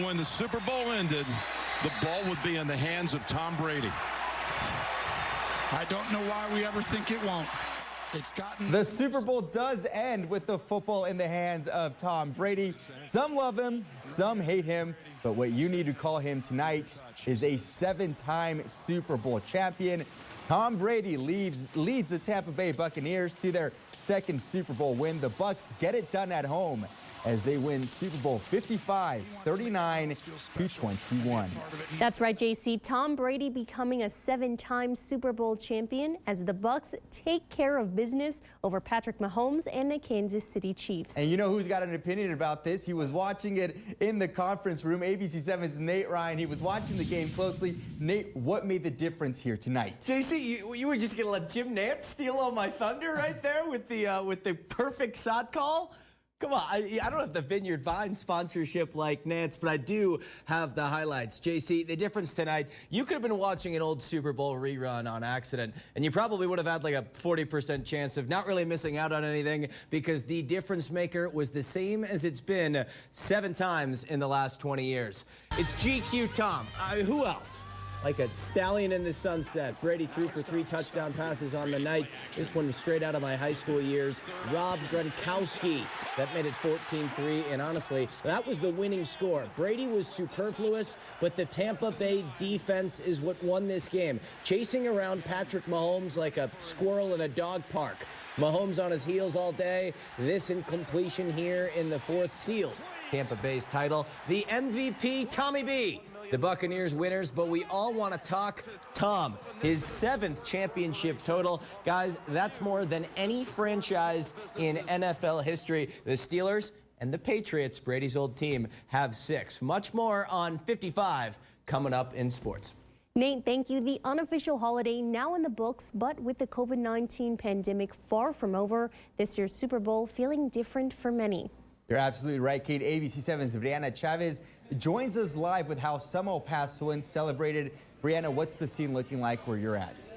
When the Super Bowl ended, the ball would be in the hands of Tom Brady. I don't know why we ever think it won't. The Super Bowl does end with the football in the hands of Tom Brady. Some love him, some hate him, but what you need to call him tonight is a 7-time Super Bowl champion. Tom Brady leads the Tampa Bay Buccaneers to their second Super Bowl win. The Bucs get it done at home as they win Super Bowl 55, 39-21. That's right, JC. Tom Brady becoming a 7-time Super Bowl champion as the Bucs take care of business over Patrick Mahomes and the Kansas City Chiefs. And you know who's got an opinion about this? He was watching it in the conference room. ABC 7's Nate Ryan. He was watching the game closely. Nate, what made the difference here tonight? JC, you were just gonna let Jim Nantz steal all my thunder right there with the perfect shot call? Come on, I don't have the Vineyard Vine sponsorship like Nance, but I do have the highlights. JC, the difference tonight, you could have been watching an old Super Bowl rerun on accident, and you probably would have had like a 40% chance of not really missing out on anything because the difference maker was the same as it's been 7 times in the last 20 years. It's GQ Tom. Who else? Like a stallion in the sunset. Brady threw for 3 touchdown passes on the night. This one was straight out of my high school years. Rob Gronkowski. That made it 14-3, and honestly, that was the winning score. Brady was superfluous, but the Tampa Bay defense is what won this game. Chasing around Patrick Mahomes like a squirrel in a dog park. Mahomes on his heels all day. This incompletion here in the 4th sealed Tampa Bay's title. The MVP, Tommy B. The Buccaneers winners, but we all want to talk Tom, his 7th championship total. Guys, that's more than any franchise in NFL history. The Steelers and the Patriots, Brady's old team, have 6. Much more on 55 coming up in sports. Nate, thank you. The unofficial holiday now in the books, but with the COVID-19 pandemic far from over, this year's Super Bowl feeling different for many. You're absolutely right, Kate. ABC 7's Brianna Chavez joins us live with how some El Pasoans celebrated. Brianna, what's the scene looking like where you're at?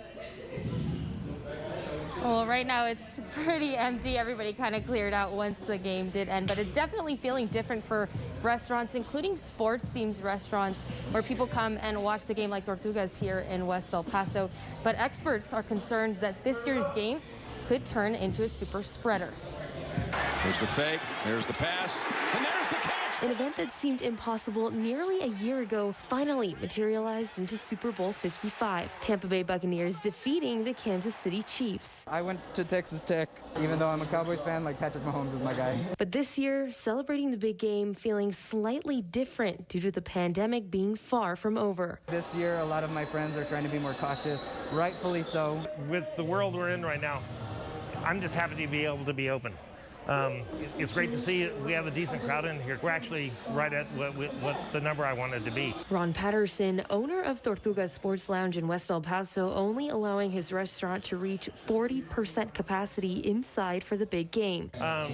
Well, right now it's pretty empty. Everybody kind of cleared out once the game did end, but it's definitely feeling different for restaurants, including sports-themed restaurants where people come and watch the game like Tortugas here in West El Paso. But experts are concerned that this year's game could turn into a super spreader. There's the fake, there's the pass, and there's the catch. An event that seemed impossible nearly a year ago finally materialized into Super Bowl 55. Tampa Bay Buccaneers defeating the Kansas City Chiefs. I went to Texas Tech, even though I'm a Cowboys fan, like Patrick Mahomes is my guy. But this year, celebrating the big game feeling slightly different due to the pandemic being far from over. This year, a lot of my friends are trying to be more cautious, rightfully so. With the world we're in right now, I'm just happy to be able to be open. It's great to see we have a decent crowd in here. We're actually right at what the number I wanted to be. Ron Patterson, owner of Tortuga Sports Lounge in West El Paso, only allowing his restaurant to reach 40% capacity inside for the big game.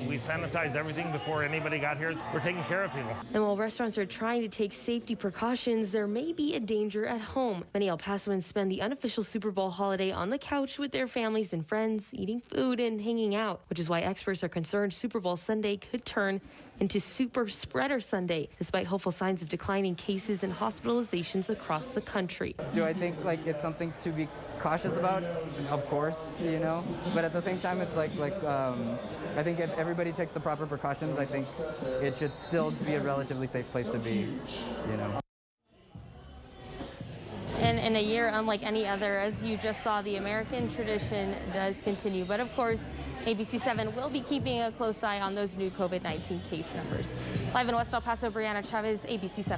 We sanitized everything before anybody got here. We're taking care of people. And while restaurants are trying to take safety precautions, there may be a danger at home. Many El Pasoans spend the unofficial Super Bowl holiday on the couch with their families and friends, eating food and hanging out, which is why experts are concerned Super Bowl Sunday could turn into Super Spreader Sunday, despite hopeful signs of declining cases and hospitalizations across the country. Do I think like it's something to be cautious about? Of course, you know, but at the same time, it's like I think if everybody takes the proper precautions, I think it should still be a relatively safe place to be, you know. And in a year unlike any other, as you just saw, the American tradition does continue. But of course, ABC 7 will be keeping a close eye on those new COVID-19 case numbers. Live in West El Paso, Brianna Chavez, ABC 7.